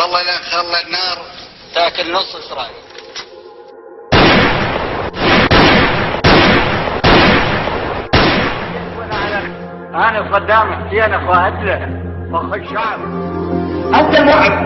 والله لا نخلي النار تاكل نص اسرائيل. انا صدام حسين اخو هتلر اخو الشعب. انت المعد